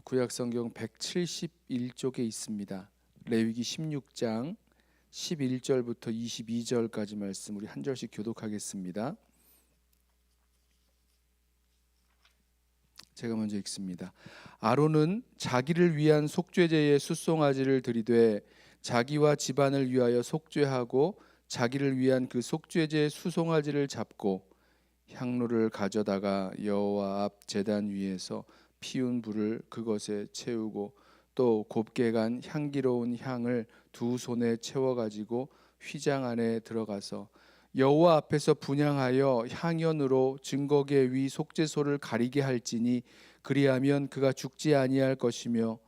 구약성경 171쪽에 있습니다. 레위기 16장 11절부터 22절까지 말씀 우리 한 절씩 교독하겠습니다. 제가 먼저 읽습니다. 아론은 자기를 위한 속죄제의 숫송아지를 드리되 자기와 집안을 위하여 속죄하고 자기를 위한 그 속죄제의 수송아지를 잡고 향로를 가져다가 여호와 앞 제단 위에서 피운 불을 그것에 채우고 또 곱게 간 향기로운 향을 두 손에 채워 가지고 휘장 안에 들어가서 여호와 앞에서 분향하여 향연으로 증거계 위 속죄소를 가리게 할지니 그리하면 그가 죽지 아니할 것이며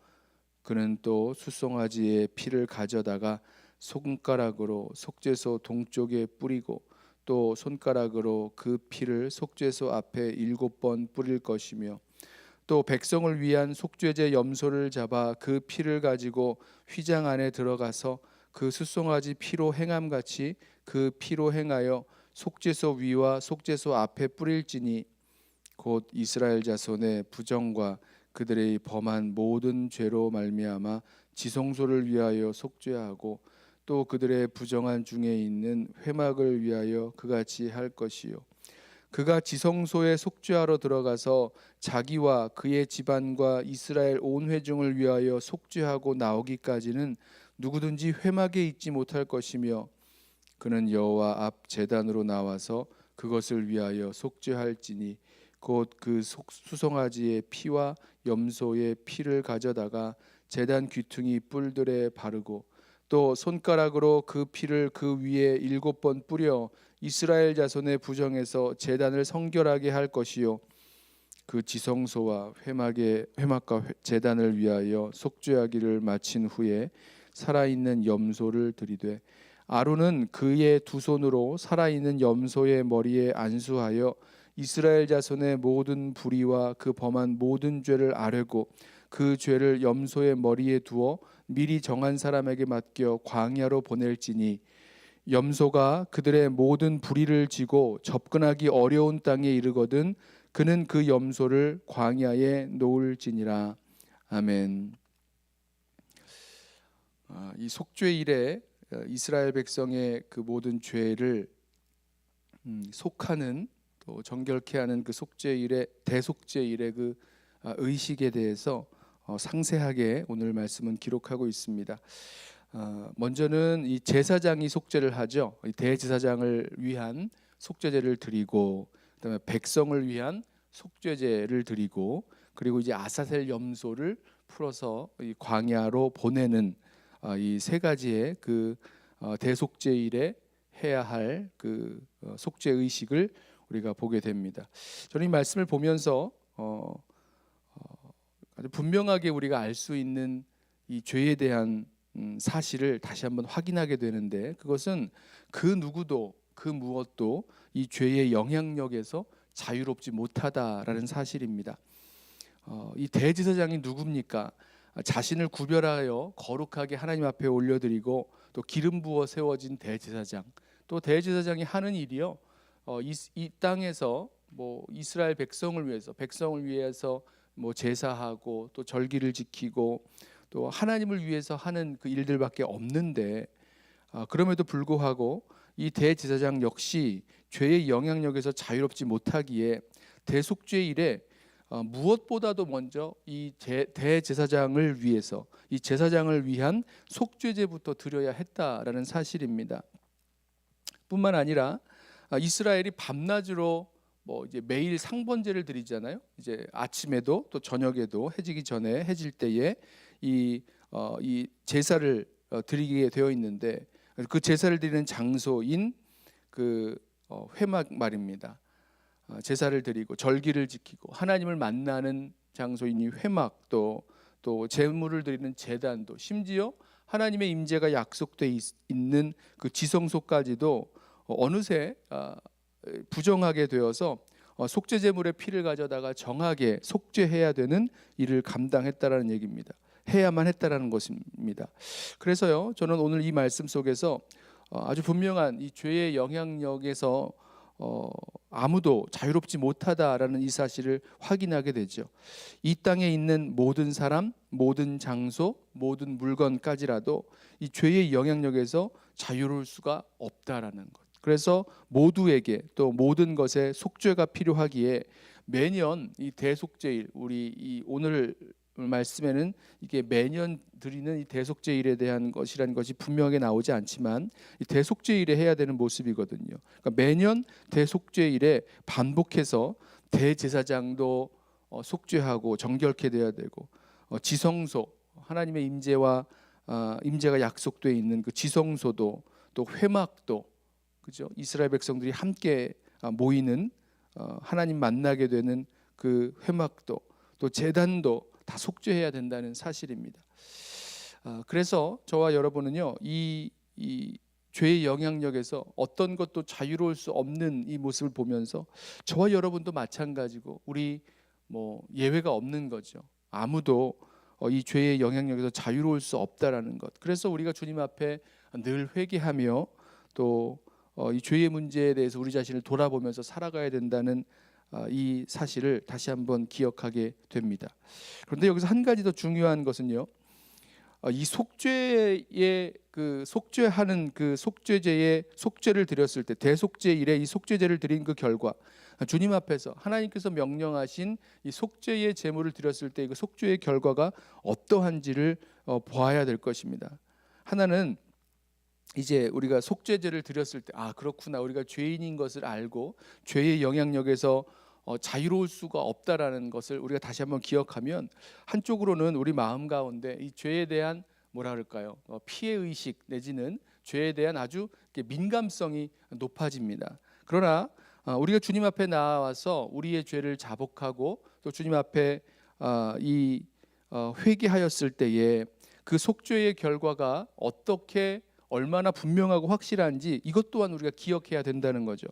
그는 또 숫송아지의 피를 가져다가 손가락으로 속죄소 동쪽에 뿌리고 또 손가락으로 그 피를 속죄소 앞에 7번 뿌릴 것이며 또 백성을 위한 속죄제 염소를 잡아 그 피를 가지고 휘장 안에 들어가서 그 숫송아지 피로 행함같이 그 피로 행하여 속죄소 위와 속죄소 앞에 뿌릴지니 곧 이스라엘 자손의 부정과 그들의 범한 모든 죄로 말미암아 지성소를 위하여 속죄하고 또 그들의 부정한 중에 있는 회막을 위하여 그같이 할 것이요 그가 지성소에 속죄하러 들어가서 자기와 그의 집안과 이스라엘 온 회중을 위하여 속죄하고 나오기까지는 누구든지 회막에 있지 못할 것이며 그는 여호와 앞 제단으로 나와서 그것을 위하여 속죄할지니 곧 그 수송아지의 피와 염소의 피를 가져다가 제단 귀퉁이 뿔들에 바르고 또 손가락으로 그 피를 그 위에 7번 뿌려 이스라엘 자손의 부정에서 제단을 성결하게 할 것이요 그 지성소와 회막과 제단을 위하여 속죄하기를 마친 후에 살아있는 염소를 드리되 아론은 그의 두 손으로 살아있는 염소의 머리에 안수하여 이스라엘 자손의 모든 불의와 그 범한 모든 죄를 아뢰고 그 죄를 염소의 머리에 두어 미리 정한 사람에게 맡겨 광야로 보낼지니 염소가 그들의 모든 불의를 지고 접근하기 어려운 땅에 이르거든 그는 그 염소를 광야에 놓을지니라. 아멘. 이 속죄일에 이스라엘 백성의 그 모든 죄를 속하는 또 정결케 하는 그 속죄일의 대속죄일의 그 의식에 대해서 상세하게 오늘 말씀은 기록하고 있습니다. 먼저는 이 제사장이 속죄를 하죠. 이 대제사장을 위한 속죄제를 드리고 그다음에 백성을 위한 속죄제를 드리고 그리고 이제 아사셀 염소를 풀어서 이 광야로 보내는 이 세 가지의 그 대속죄일에 해야 할 그 속죄 의식을 우리가 보게 됩니다. 저는 이 말씀을 보면서 아주 분명하게 우리가 알 수 있는 이 죄에 대한 사실을 다시 한번 확인하게 되는데 그것은 그 누구도 그 무엇도 이 죄의 영향력에서 자유롭지 못하다라는 사실입니다. 이 대제사장이 누굽니까? 자신을 구별하여 거룩하게 하나님 앞에 올려드리고 또 기름 부어 세워진 대제사장. 또 대제사장이 하는 일이요. 이 땅에서 뭐 이스라엘 백성을 위해서 뭐 제사하고 또 절기를 지키고 또 하나님을 위해서 하는 그 일들밖에 없는데 그럼에도 불구하고 이 대제사장 역시 죄의 영향력에서 자유롭지 못하기에 대속죄일에 무엇보다도 먼저 이 대제사장을 위해서 이 제사장을 위한 속죄제부터 드려야 했다라는 사실입니다. 뿐만 아니라 이스라엘이 밤낮으로 뭐 이제 매일 상번제를 드리잖아요. 이제 아침에도 또 저녁에도 해지기 전에 해질 때에 이 제사를 드리게 되어 있는데 그 제사를 드리는 장소인 그 회막 말입니다. 제사를 드리고 절기를 지키고 하나님을 만나는 장소인 이 회막 또 제물을 드리는 제단도 심지어 하나님의 임재가 약속돼 있는 그 지성소까지도 어느새 부정하게 되어서 속죄 제물의 피를 가져다가 정하게 속죄해야 되는 일을 감당했다라는 얘기입니다. 해야만 했다라는 것입니다. 그래서요, 저는 오늘 이 말씀 속에서 아주 분명한 이 죄의 영향력에서 아무도 자유롭지 못하다라는 이 사실을 확인하게 되죠. 이 땅에 있는 모든 사람, 모든 장소, 모든 물건까지라도 이 죄의 영향력에서 자유로울 수가 없다라는 것. 그래서 모두에게 또 모든 것에 속죄가 필요하기에 매년 이 대속죄일, 우리 이 오늘 말씀에는 이게 매년 드리는 이 대속죄일에 대한 것이라는 것이 분명하게 나오지 않지만 이 대속죄일에 해야 되는 모습이거든요. 그러니까 매년 대속죄일에 반복해서 대제사장도 속죄하고 정결케 돼야 되고, 지성소, 하나님의 임재가 약속되어 있는 그 지성소도, 또 회막도, 그죠? 이스라엘 백성들이 함께 모이는 하나님 만나게 되는 그 회막도, 또 제단도 다 속죄해야 된다는 사실입니다. 그래서 저와 여러분은요, 이 죄의 영향력에서 어떤 것도 자유로울 수 없는 이 모습을 보면서 저와 여러분도 마찬가지고 우리 예외가 없는 거죠. 아무도 이 죄의 영향력에서 자유로울 수 없다라는 것. 그래서 우리가 주님 앞에 늘 회개하며 또 이 죄의 문제에 대해서 우리 자신을 돌아보면서 살아가야 된다는 이 사실을 다시 한번 기억하게 됩니다. 그런데 여기서 한 가지 더 중요한 것은요, 이 속죄의 속죄하는 속죄제의 속죄를 드렸을 때, 대속죄일에 이 속죄제를 드린 그 결과, 주님 앞에서 하나님께서 명령하신 이 속죄의 제물을 드렸을 때 그 속죄의 결과가 어떠한지를 보아야 될 것입니다. 하나는 이제 우리가 속죄제를 드렸을 때, 그렇구나, 우리가 죄인인 것을 알고 죄의 영향력에서 자유로울 수가 없다라는 것을 우리가 다시 한번 기억하면, 한쪽으로는 우리 마음 가운데 이 죄에 대한 피해 의식 내지는 죄에 대한 아주 민감성이 높아집니다. 그러나 우리가 주님 앞에 나와서 우리의 죄를 자복하고 또 주님 앞에 회개하였을 때에 그 속죄의 결과가 얼마나 분명하고 확실한지 이것 또한 우리가 기억해야 된다는 거죠.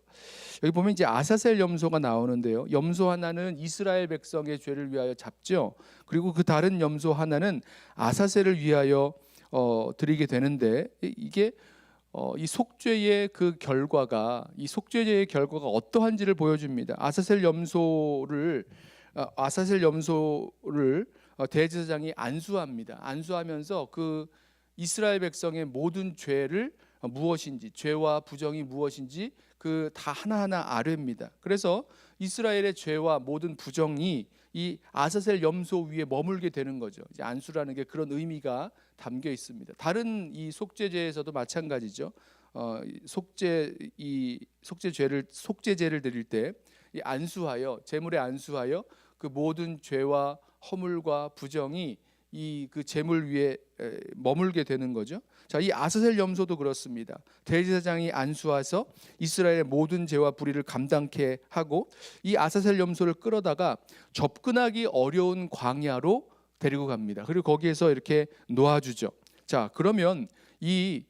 여기 보면 이제 아사셀 염소가 나오는데요. 염소 하나는 이스라엘 백성의 죄를 위하여 잡죠. 그리고 그 다른 염소 하나는 아사셀을 위하여 드리게 되는데, 이게 이 속죄의 이 속죄제의 결과가 어떠한지를 보여줍니다. 아사셀 염소를 대제사장이 안수합니다. 안수하면서 그 이스라엘 백성의 모든 죄를 무엇인지, 죄와 부정이 무엇인지 그 다 하나하나 아뢰입니다. 그래서 이스라엘의 죄와 모든 부정이 이 아사셀 염소 위에 머물게 되는 거죠. 이제 안수라는 게 그런 의미가 담겨 있습니다. 다른 이 속죄제에서도 마찬가지죠. 속죄제를 드릴 때 이 제물에 안수하여 그 모든 죄와 허물과 부정이 그 제물 위에 머물게 되는 거죠. 자, 이 아사셀 염소도 그렇습니다. 대제사장이 안수해서 이스라엘의 모든 죄와 불의를 감당케 하고 이 아사셀 염소를 끌어다가 접근하기 어려운 광야로 데리고 갑니다. 그리고 거기에서 이렇게 놓아주죠. 자, 그러면 이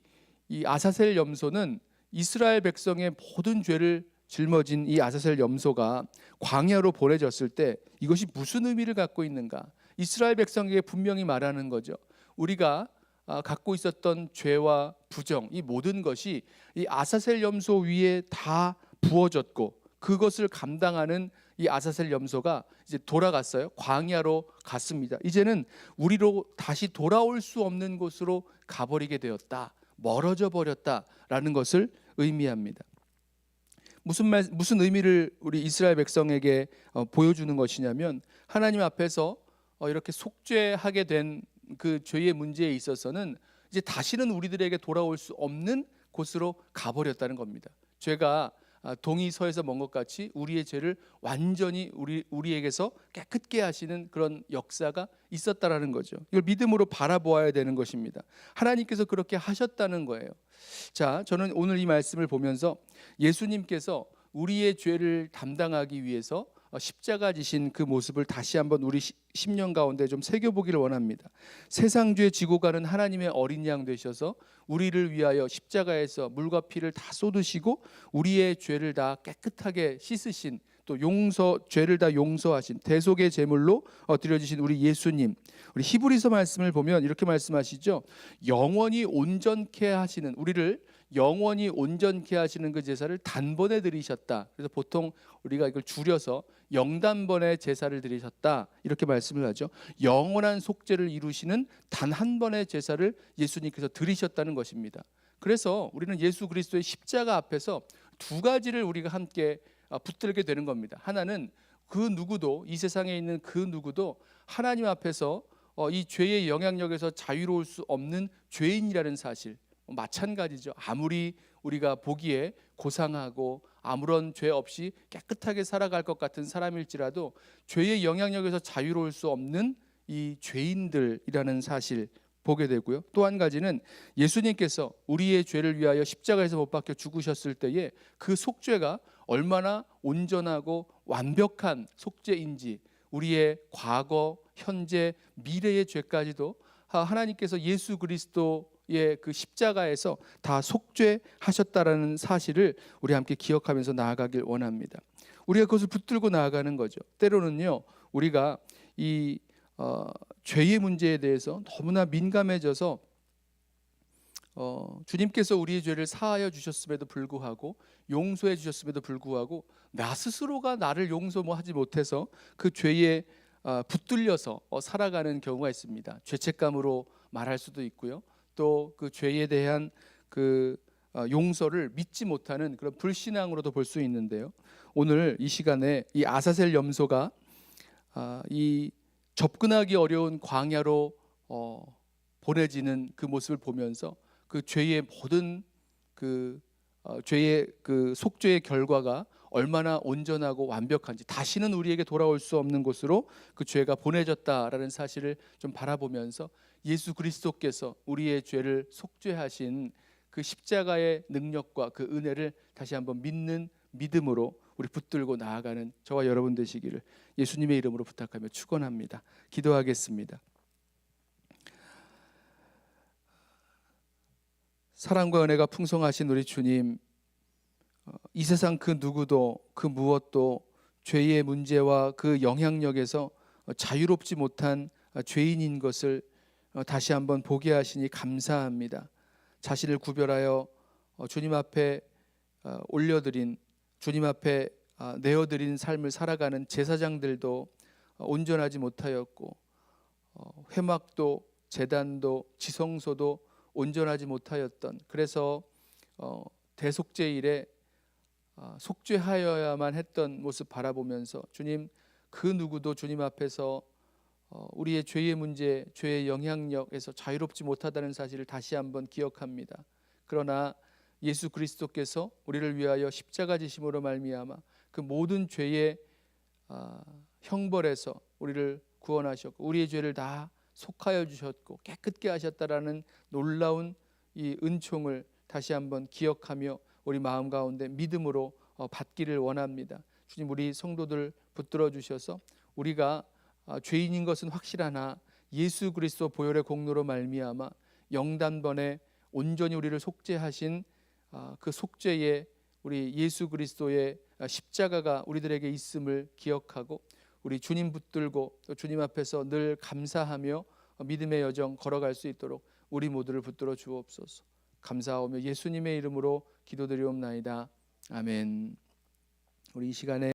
아사셀 염소는 이스라엘 백성의 모든 죄를 짊어진 이 아사셀 염소가 광야로 보내졌을 때 이것이 무슨 의미를 갖고 있는가? 이스라엘 백성에게 분명히 말하는 거죠. 우리가 갖고 있었던 죄와 부정, 이 모든 것이 이 아사셀 염소 위에 다 부어졌고, 그것을 감당하는 이 아사셀 염소가 이제 돌아갔어요. 광야로 갔습니다. 이제는 우리로 다시 돌아올 수 없는 곳으로 가버리게 되었다, 멀어져 버렸다라는 것을 의미합니다. 무슨 의미를 우리 이스라엘 백성에게 보여주는 것이냐면, 하나님 앞에서 이렇게 속죄하게 된 그 죄의 문제에 있어서는 이제 다시는 우리들에게 돌아올 수 없는 곳으로 가버렸다는 겁니다. 죄가 동이 서에서 먼 것 같이 우리의 죄를 완전히 우리에게서 깨끗게 하시는 그런 역사가 있었다라는 거죠. 이걸 믿음으로 바라보아야 되는 것입니다. 하나님께서 그렇게 하셨다는 거예요. 자, 저는 오늘 이 말씀을 보면서 예수님께서 우리의 죄를 담당하기 위해서 십자가 지신 그 모습을 다시 한번 우리 심령 가운데 좀 새겨보기를 원합니다. 세상 죄 지고 가는 하나님의 어린 양 되셔서 우리를 위하여 십자가에서 물과 피를 다 쏟으시고 우리의 죄를 다 깨끗하게 씻으신, 또 죄를 다 용서하신 대속의 제물로 드려주신 우리 예수님, 우리 히브리서 말씀을 보면 이렇게 말씀하시죠. 영원히 온전케 하시는, 우리를 영원히 온전케 하시는 그 제사를 단번에 드리셨다. 그래서 보통 우리가 이걸 줄여서 영단번에 제사를 드리셨다 이렇게 말씀을 하죠. 영원한 속죄를 이루시는 단 한 번의 제사를 예수님께서 드리셨다는 것입니다. 그래서 우리는 예수 그리스도의 십자가 앞에서 두 가지를 우리가 함께 붙들게 되는 겁니다. 하나는 그 누구도, 이 세상에 있는 그 누구도 하나님 앞에서 이 죄의 영향력에서 자유로울 수 없는 죄인이라는 사실, 마찬가지죠. 아무리 우리가 보기에 고상하고 아무런 죄 없이 깨끗하게 살아갈 것 같은 사람일지라도 죄의 영향력에서 자유로울 수 없는 이 죄인들이라는 사실 보게 되고요. 또 한 가지는 예수님께서 우리의 죄를 위하여 십자가에서 못 박혀 죽으셨을 때에 그 속죄가 얼마나 온전하고 완벽한 속죄인지, 우리의 과거, 현재, 미래의 죄까지도 하나님께서 예수 그리스도의 그 십자가에서 다 속죄하셨다라는 사실을 우리 함께 기억하면서 나아가길 원합니다. 우리가 그것을 붙들고 나아가는 거죠. 때로는요, 우리가 이 죄의 문제에 대해서 너무나 민감해져서 주님께서 우리의 죄를 사하여 주셨음에도 불구하고, 용서해 주셨음에도 불구하고 나 스스로가 나를 용서하지 못해서 그 죄에 붙들려서 살아가는 경우가 있습니다. 죄책감으로 말할 수도 있고요. 또 그 죄에 대한 그 용서를 믿지 못하는 그런 불신앙으로도 볼 수 있는데요. 오늘 이 시간에 이 아사셀 염소가 이 접근하기 어려운 광야로 보내지는 그 모습을 보면서 그 죄의 모든 죄의 그 속죄의 결과가 얼마나 온전하고 완벽한지, 다시는 우리에게 돌아올 수 없는 곳으로 그 죄가 보내졌다라는 사실을 좀 바라보면서 예수 그리스도께서 우리의 죄를 속죄하신 그 십자가의 능력과 그 은혜를 다시 한번 믿는 믿음으로 우리 붙들고 나아가는 저와 여러분 되시기를 예수님의 이름으로 부탁하며 축원합니다. 기도하겠습니다. 사랑과 은혜가 풍성하신 우리 주님, 이 세상 그 누구도 그 무엇도 죄의 문제와 그 영향력에서 자유롭지 못한 죄인인 것을 다시 한번 보게 하시니 감사합니다. 자신을 구별하여 주님 앞에 올려드린, 주님 앞에 내어드린 삶을 살아가는 제사장들도 온전하지 못하였고, 회막도 제단도 지성소도 온전하지 못하였던, 그래서 대속죄일에 속죄하여야만 했던 모습 바라보면서 주님, 그 누구도 주님 앞에서 우리의 죄의 문제, 죄의 영향력에서 자유롭지 못하다는 사실을 다시 한번 기억합니다. 그러나 예수 그리스도께서 우리를 위하여 십자가 지심으로 말미암아 그 모든 죄의 형벌에서 우리를 구원하셨고, 우리의 죄를 다 속하여 주셨고 깨끗게 하셨다라는 놀라운 이 은총을 다시 한번 기억하며 우리 마음 가운데 믿음으로 받기를 원합니다. 주님, 우리 성도들 붙들어 주셔서 우리가 죄인인 것은 확실하나 예수 그리스도 보혈의 공로로 말미암아 영단번에 온전히 우리를 속죄하신 그 속죄의 우리 예수 그리스도의 십자가가 우리들에게 있음을 기억하고 우리 주님 붙들고 또 주님 앞에서 늘 감사하며 믿음의 여정 걸어갈 수 있도록 우리 모두를 붙들어 주옵소서. 감사하며 예수님의 이름으로 기도드리옵나이다. 아멘. 우리 이 시간에